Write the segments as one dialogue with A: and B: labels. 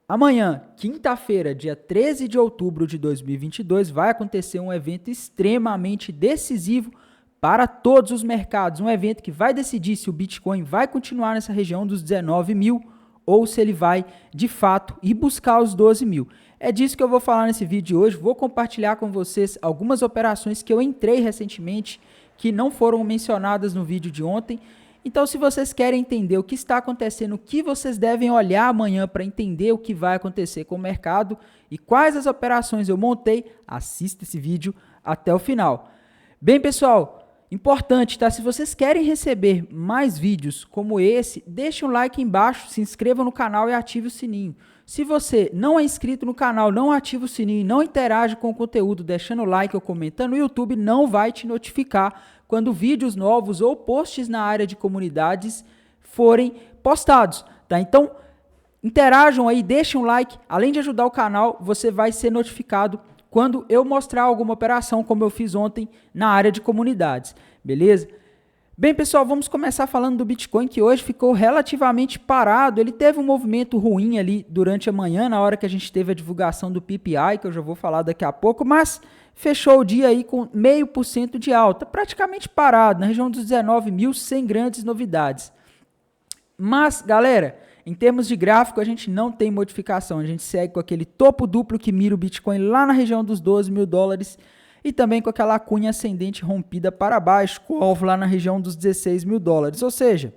A: Amanhã, quinta-feira, dia 13 de outubro de 2022, vai acontecer um evento extremamente decisivo para todos os mercados. Um evento que vai decidir se o Bitcoin vai continuar nessa região dos 19 mil ou se ele vai, de fato, ir buscar os 12 mil. É disso que eu vou falar nesse vídeo de hoje. Vou compartilhar com vocês algumas operações que eu entrei recentemente, que não foram mencionadas no vídeo de ontem. Então, se vocês querem entender o que está acontecendo, o que vocês devem olhar amanhã para entender o que vai acontecer com o mercado e quais as operações eu montei, assista esse vídeo até o final. Bem, pessoal, importante, tá? Se vocês querem receber mais vídeos como esse, deixe um like embaixo, se inscreva no canal e ative o sininho. Se você não é inscrito no canal, não ativa o sininho e não interage com o conteúdo deixando like ou comentando, o YouTube não vai te notificar quando vídeos novos ou posts na área de comunidades forem postados, tá? Então, interajam aí, deixem um like. Além de ajudar o canal, você vai ser notificado quando eu mostrar alguma operação, como eu fiz ontem na área de comunidades, beleza? Bem, pessoal, vamos começar falando do Bitcoin, que hoje ficou relativamente parado. Ele teve um movimento ruim ali durante a manhã, na hora que a gente teve a divulgação do PPI, que eu já vou falar daqui a pouco, mas fechou o dia aí com 0,5% de alta, praticamente parado, na região dos 19 mil, sem grandes novidades. Mas, galera, em termos de gráfico, a gente não tem modificação. A gente segue com aquele topo duplo que mira o Bitcoin lá na região dos 12 mil dólares e também com aquela cunha ascendente rompida para baixo, com o alvo lá na região dos 16 mil dólares. Ou seja,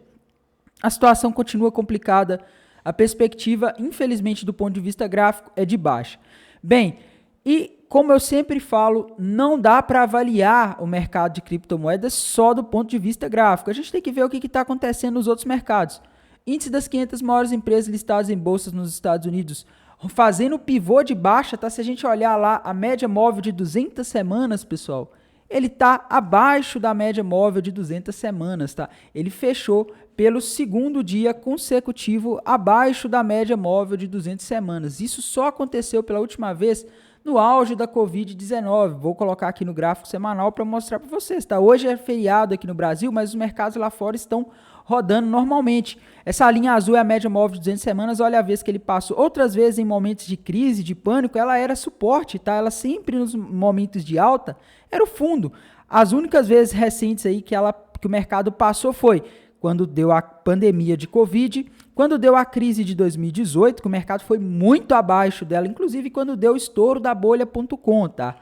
A: a situação continua complicada. A perspectiva, infelizmente, do ponto de vista gráfico, é de baixa. Bem, e como eu sempre falo, não dá para avaliar o mercado de criptomoedas só do ponto de vista gráfico. A gente tem que ver o que está acontecendo nos outros mercados. Índice das 500 maiores empresas listadas em bolsas nos Estados Unidos fazendo pivô de baixa, tá? Se a gente olhar lá a média móvel de 200 semanas, pessoal, ele está abaixo da média móvel de 200 semanas, tá? Ele fechou pelo segundo dia consecutivo abaixo da média móvel de 200 semanas. Isso só aconteceu pela última vez no auge da Covid-19. Vou colocar aqui no gráfico semanal para mostrar para vocês, tá? Hoje é feriado aqui no Brasil, mas os mercados lá fora estão rodando normalmente. Essa linha azul é a média móvel de 200 semanas. Olha a vez que ele passou. Outras vezes, em momentos de crise, de pânico, ela era suporte, tá? Ela sempre, nos momentos de alta, era o fundo. As únicas vezes recentes aí que o mercado passou foi quando deu a pandemia de Covid, quando deu a crise de 2018, que o mercado foi muito abaixo dela, inclusive quando deu o estouro da bolha.com, tá?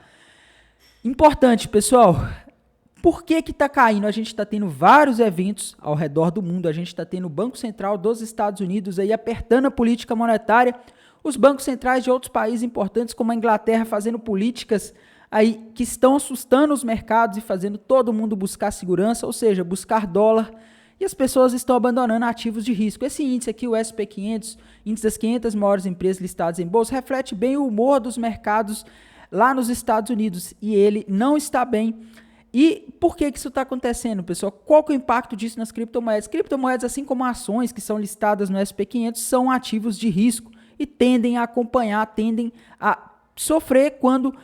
A: Importante, pessoal. Por que está caindo? A gente está tendo vários eventos ao redor do mundo. A gente está tendo o Banco Central dos Estados Unidos aí apertando a política monetária. Os bancos centrais de outros países importantes, como a Inglaterra, fazendo políticas aí que estão assustando os mercados e fazendo todo mundo buscar segurança, ou seja, buscar dólar. E as pessoas estão abandonando ativos de risco. Esse índice aqui, o SP500, índice das 500 maiores empresas listadas em bolsa, reflete bem o humor dos mercados lá nos Estados Unidos. E ele não está bem. E por que isso está acontecendo, pessoal? Qual que é o impacto disso nas criptomoedas? Criptomoedas, assim como ações que são listadas no SP500, são ativos de risco e tendem a acompanhar, tendem a sofrer quando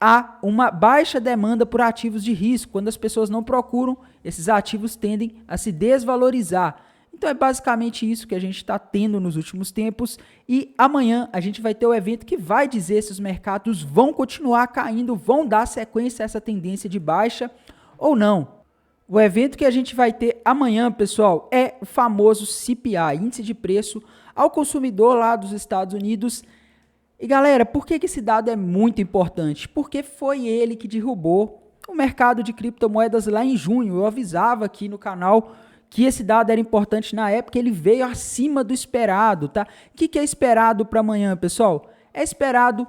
A: há uma baixa demanda por ativos de risco. Quando as pessoas não procuram, esses ativos tendem a se desvalorizar. Então é basicamente isso que a gente está tendo nos últimos tempos e amanhã a gente vai ter o evento que vai dizer se os mercados vão continuar caindo, vão dar sequência a essa tendência de baixa ou não. O evento que a gente vai ter amanhã, pessoal, é o famoso CPI, Índice de Preço ao Consumidor lá dos Estados Unidos. E galera, por que esse dado é muito importante? Porque foi ele que derrubou o mercado de criptomoedas lá em junho. Eu avisava aqui no canal que esse dado era importante na época, ele veio acima do esperado, tá? O que é esperado para amanhã, pessoal? É esperado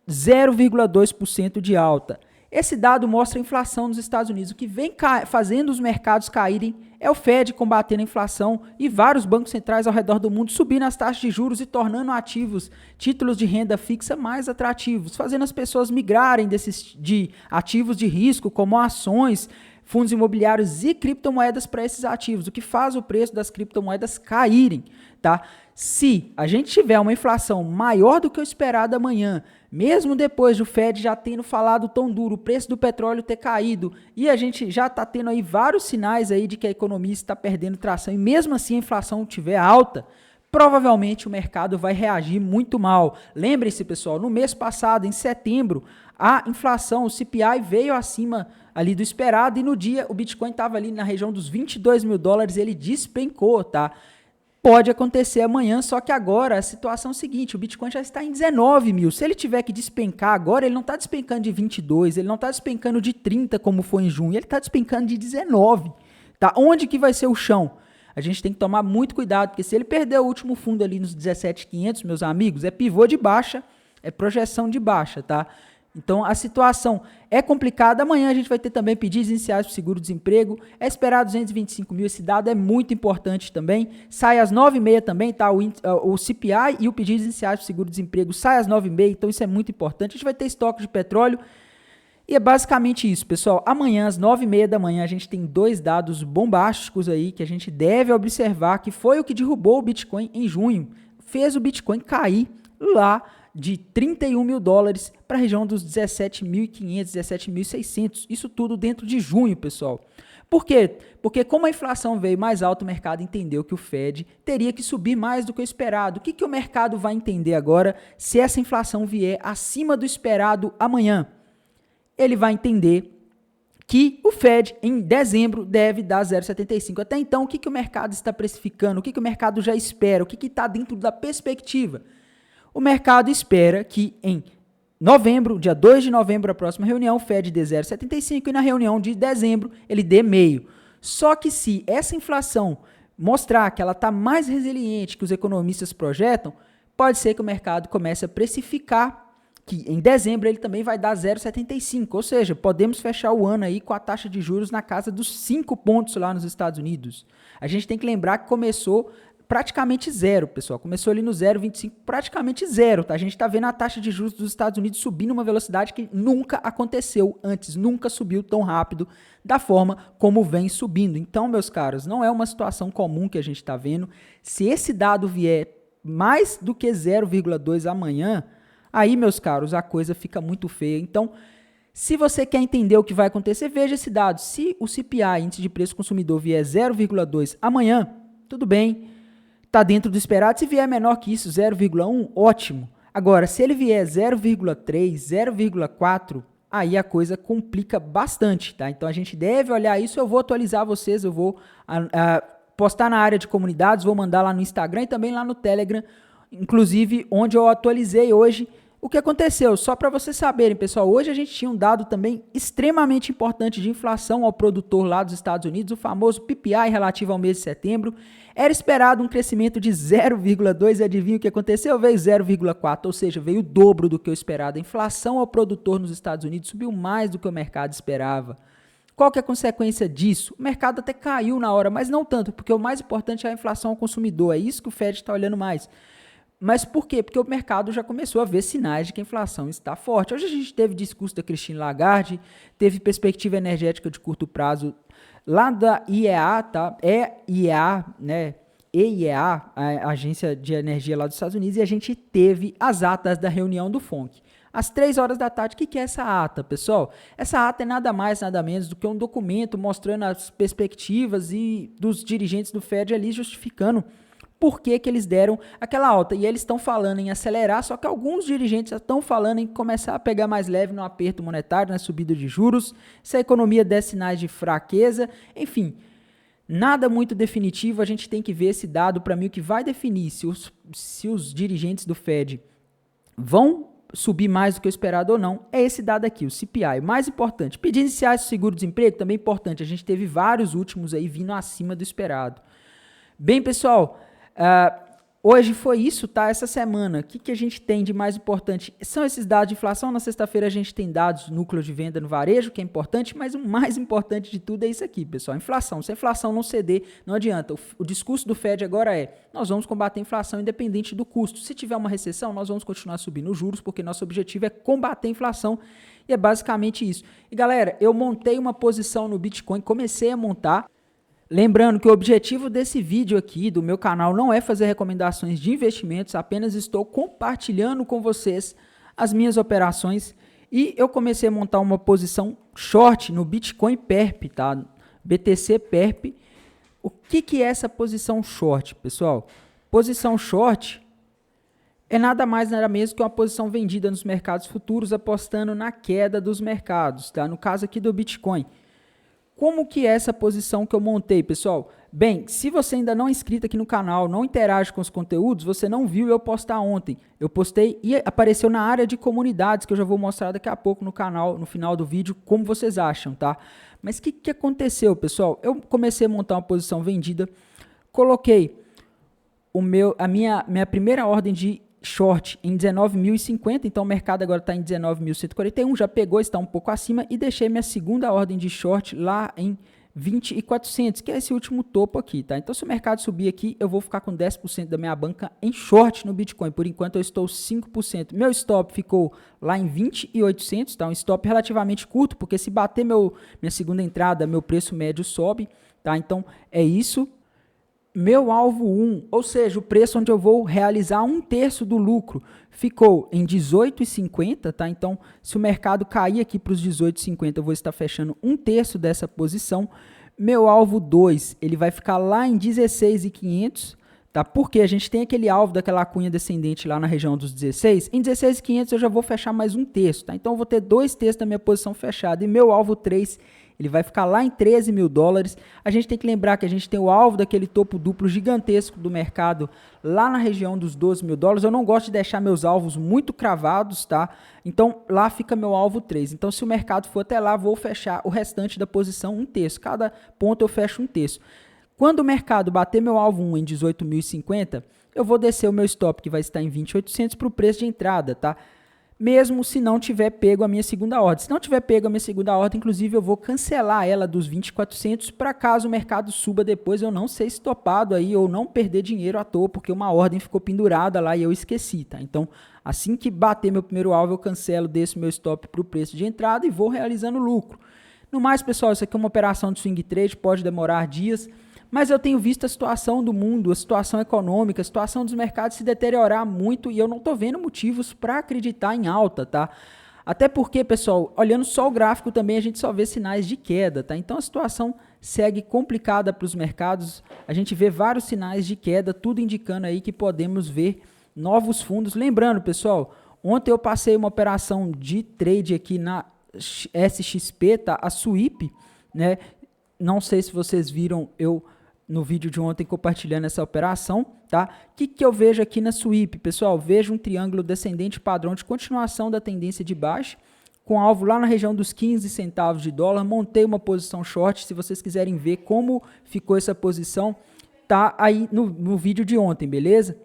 A: 0,2% de alta. Esse dado mostra a inflação nos Estados Unidos. O que vem fazendo os mercados caírem é o Fed combatendo a inflação e vários bancos centrais ao redor do mundo subindo as taxas de juros e tornando ativos, títulos de renda fixa mais atrativos, fazendo as pessoas migrarem de ativos de risco, como ações, fundos imobiliários e criptomoedas para esses ativos, o que faz o preço das criptomoedas caírem, tá? Se a gente tiver uma inflação maior do que o esperado amanhã, mesmo depois do Fed já tendo falado tão duro, o preço do petróleo ter caído, e a gente já está tendo aí vários sinais aí de que a economia está perdendo tração, e mesmo assim a inflação estiver alta, provavelmente o mercado vai reagir muito mal. Lembrem-se, pessoal, no mês passado, em setembro, a inflação, o CPI veio acima ali do esperado e no dia o Bitcoin estava ali na região dos 22 mil dólares, ele despencou, tá? Pode acontecer amanhã, só que agora a situação é a seguinte, o Bitcoin já está em 19 mil. Se ele tiver que despencar agora, ele não está despencando de 22, ele não está despencando de 30 como foi em junho, ele está despencando de 19. Tá? Onde que vai ser o chão? A gente tem que tomar muito cuidado, porque se ele perder o último fundo ali nos 17.500, meus amigos, é pivô de baixa, é projeção de baixa, tá? Então, a situação é complicada. Amanhã a gente vai ter também pedidos iniciais para o seguro-desemprego. É esperado 225 mil. Esse dado é muito importante também. Sai às 9h30 também, tá? O CPI e o pedidos iniciais para o seguro-desemprego sai às 9h30. Então, isso é muito importante. A gente vai ter estoque de petróleo. E é basicamente isso, pessoal. Amanhã, às 9h30 da manhã, a gente tem 2 dados bombásticos aí que a gente deve observar, que foi o que derrubou o Bitcoin em junho. Fez o Bitcoin cair lá de 31 mil dólares para a região dos 17.500, 17.600. Isso tudo dentro de junho, pessoal. Por quê? Porque como a inflação veio mais alta, o mercado entendeu que o Fed teria que subir mais do que o esperado. O que o mercado vai entender agora se essa inflação vier acima do esperado amanhã? Ele vai entender que o Fed, em dezembro, deve dar 0,75. Até então, o que o mercado está precificando? O que o mercado já espera? O que está dentro da perspectiva? O mercado espera que em novembro, dia 2 de novembro, a próxima reunião, o Fed dê 0,75 e na reunião de dezembro ele dê meio. Só que se essa inflação mostrar que ela está mais resiliente que os economistas projetam, pode ser que o mercado comece a precificar que em dezembro ele também vai dar 0,75, ou seja, podemos fechar o ano aí com a taxa de juros na casa dos 5 pontos lá nos Estados Unidos. A gente tem que lembrar que começou praticamente zero, pessoal. Começou ali no 0,25, praticamente zero, tá? A gente está vendo a taxa de juros dos Estados Unidos subir numa velocidade que nunca aconteceu antes, nunca subiu tão rápido da forma como vem subindo. Então, meus caros, não é uma situação comum que a gente está vendo. Se esse dado vier mais do que 0,2 amanhã, aí, meus caros, a coisa fica muito feia. Então, se você quer entender o que vai acontecer, veja esse dado. Se o CPI, índice de preço consumidor, vier 0,2 amanhã, tudo bem, está dentro do esperado. Se vier menor que isso, 0,1, ótimo. Agora, se ele vier 0,3, 0,4, aí a coisa complica bastante, tá? Então, a gente deve olhar isso. Eu vou atualizar vocês, eu vou postar na área de comunidades, vou mandar lá no Instagram e também lá no Telegram, inclusive onde eu atualizei hoje o que aconteceu. Só para vocês saberem, pessoal, hoje a gente tinha um dado também extremamente importante de inflação ao produtor lá dos Estados Unidos, o famoso PPI relativo ao mês de setembro. Era esperado um crescimento de 0,2 e adivinha o que aconteceu? Veio 0,4, ou seja, veio o dobro do que o esperado. A inflação ao produtor nos Estados Unidos subiu mais do que o mercado esperava. Qual que é a consequência disso? O mercado até caiu na hora, mas não tanto, porque o mais importante é a inflação ao consumidor. É isso que o Fed está olhando mais. Mas por quê? Porque o mercado já começou a ver sinais de que a inflação está forte. Hoje a gente teve discurso da Christine Lagarde, teve perspectiva energética de curto prazo lá da IEA, tá? EIA, né? EIA, a agência de energia lá dos Estados Unidos, e a gente teve as atas da reunião do FONC. Às 3 horas da tarde, o que é essa ata, pessoal? Essa ata é nada mais, nada menos do que um documento mostrando as perspectivas e dos dirigentes do Fed ali justificando por que eles deram aquela alta. E eles estão falando em acelerar, só que alguns dirigentes estão falando em começar a pegar mais leve no aperto monetário, na subida de juros, se a economia der sinais de fraqueza, enfim, nada muito definitivo. A gente tem que ver esse dado. Para mim, o que vai definir se os dirigentes do Fed vão subir mais do que o esperado ou não, é esse dado aqui, o CPI. Mais importante, pedidos iniciais do seguro-desemprego, também importante. A gente teve vários últimos aí vindo acima do esperado. Bem, pessoal, hoje foi isso, tá? Essa semana, o que a gente tem de mais importante? São esses dados de inflação. Na sexta-feira a gente tem dados do núcleo de venda no varejo, que é importante, mas o mais importante de tudo é isso aqui, pessoal, a inflação. Se a inflação não ceder, não adianta. O discurso do Fed agora é: nós vamos combater a inflação independente do custo. Se tiver uma recessão, nós vamos continuar subindo os juros, porque nosso objetivo é combater a inflação, e é basicamente isso. E galera, eu montei uma posição no Bitcoin, comecei a montar. Lembrando que o objetivo desse vídeo aqui, do meu canal, não é fazer recomendações de investimentos, apenas estou compartilhando com vocês as minhas operações. E eu comecei a montar uma posição short no Bitcoin Perp, tá? BTC Perp. O que é essa posição short, pessoal? Posição short é nada mais nada menos que uma posição vendida nos mercados futuros apostando na queda dos mercados, tá? No caso aqui do Bitcoin. Como que é essa posição que eu montei, pessoal? Bem, se você ainda não é inscrito aqui no canal, não interage com os conteúdos, você não viu eu postar ontem. Eu postei e apareceu na área de comunidades, que eu já vou mostrar daqui a pouco no canal, no final do vídeo, como vocês acham, tá? Mas o que aconteceu, pessoal? Eu comecei a montar uma posição vendida, coloquei a minha primeira ordem de short em 19.050, então o mercado agora está em 19.141, já pegou, está um pouco acima, e deixei minha segunda ordem de short lá em 20.400, que é esse último topo aqui, tá? Então se o mercado subir aqui, eu vou ficar com 10% da minha banca em short no Bitcoin, por enquanto eu estou 5%. Meu stop ficou lá em 20.800, tá? Um stop relativamente curto, porque se bater minha segunda entrada, meu preço médio sobe, tá? Então é isso. Meu alvo 1, ou seja, o preço onde eu vou realizar 1/3 do lucro, ficou em 18,50, tá? Então, se o mercado cair aqui para os 18,50, eu vou estar fechando 1/3 dessa posição. Meu alvo 2, ele vai ficar lá em 16,500, tá? Porque a gente tem aquele alvo daquela cunha descendente lá na região dos 16. Em 16,500 eu já vou fechar mais 1/3, tá? Então, eu vou ter 2/3 da minha posição fechada. E meu alvo 3, ele vai ficar lá em 13 mil dólares. A gente tem que lembrar que a gente tem o alvo daquele topo duplo gigantesco do mercado lá na região dos 12 mil dólares. Eu não gosto de deixar meus alvos muito cravados, tá? Então, lá fica meu alvo 3. Então, se o mercado for até lá, vou fechar o restante da posição 1/3. Cada ponto eu fecho 1/3. Quando o mercado bater meu alvo 1 em 18.050, eu vou descer o meu stop, que vai estar em 20.800, para o preço de entrada, tá? Mesmo se não tiver pego a minha segunda ordem. Se não tiver pego a minha segunda ordem, inclusive eu vou cancelar ela dos 20.400 para caso o mercado suba depois eu não ser estopado aí ou não perder dinheiro à toa, porque uma ordem ficou pendurada lá e eu esqueci, tá? Então, assim que bater meu primeiro alvo, eu cancelo, desço meu stop para o preço de entrada e vou realizando lucro. No mais, pessoal, isso aqui é uma operação de swing trade, pode demorar dias, mas eu tenho visto a situação do mundo, a situação econômica, a situação dos mercados se deteriorar muito e eu não estou vendo motivos para acreditar em alta, tá? Até porque, pessoal, olhando só o gráfico também a gente só vê sinais de queda, tá? Então a situação segue complicada para os mercados, a gente vê vários sinais de queda, tudo indicando aí que podemos ver novos fundos. Lembrando, pessoal, ontem eu passei uma operação de trade aqui na SXP, tá? A SWIP, né? Não sei se vocês viram eu no vídeo de ontem compartilhando essa operação, tá? O que eu vejo aqui na SWIP, pessoal? Vejo um triângulo descendente padrão de continuação da tendência de baixa, com alvo lá na região dos 15 centavos de dólar. Montei uma posição short, se vocês quiserem ver como ficou essa posição, tá aí no vídeo de ontem, beleza?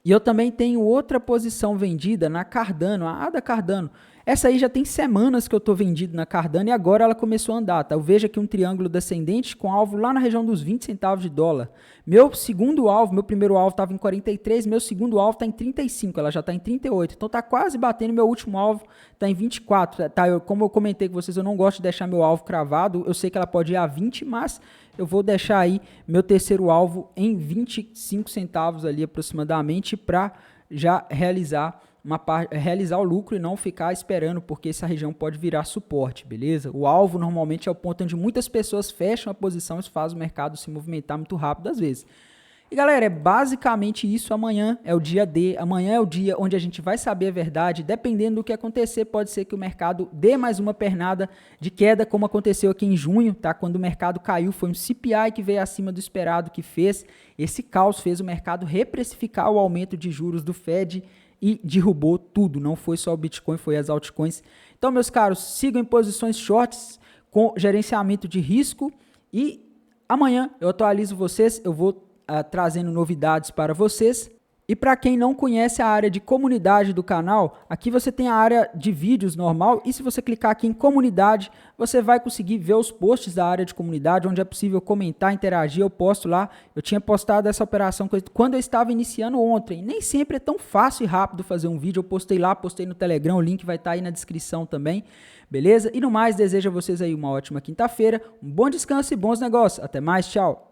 A: E eu também tenho outra posição vendida na Cardano, a ADA Cardano. Essa aí já tem semanas que eu estou vendido na Cardano e agora ela começou a andar, tá? Eu vejo aqui um triângulo descendente com alvo lá na região dos 20 centavos de dólar. Meu segundo alvo, meu primeiro alvo estava em 43, meu segundo alvo está em 35, ela já está em 38. Então está quase batendo, meu último alvo está em 24. Tá? Como eu comentei com vocês, eu não gosto de deixar meu alvo cravado, eu sei que ela pode ir a 20, mas eu vou deixar aí meu terceiro alvo em 25 centavos ali aproximadamente para já realizar o lucro e não ficar esperando, porque essa região pode virar suporte, beleza? O alvo normalmente é o ponto onde muitas pessoas fecham a posição e faz o mercado se movimentar muito rápido às vezes. E galera, é basicamente isso. Amanhã é o dia D, amanhã é o dia onde a gente vai saber a verdade. Dependendo do que acontecer, pode ser que o mercado dê mais uma pernada de queda, como aconteceu aqui em junho, tá? Quando o mercado caiu, foi um CPI que veio acima do esperado que fez. Esse caos fez o mercado reprecificar o aumento de juros do Fed e derrubou tudo, não foi só o Bitcoin, foi as altcoins. Então, meus caros, sigam em posições shorts com gerenciamento de risco e amanhã eu atualizo vocês, eu vou trazendo novidades para vocês. E para quem não conhece a área de comunidade do canal, aqui você tem a área de vídeos normal e se você clicar aqui em comunidade, você vai conseguir ver os posts da área de comunidade, onde é possível comentar, interagir, eu posto lá. Eu tinha postado essa operação quando eu estava iniciando ontem. Nem sempre é tão fácil e rápido fazer um vídeo, eu postei lá, postei no Telegram, o link vai estar aí na descrição também, beleza? E no mais, desejo a vocês aí uma ótima quinta-feira, um bom descanso e bons negócios. Até mais, tchau!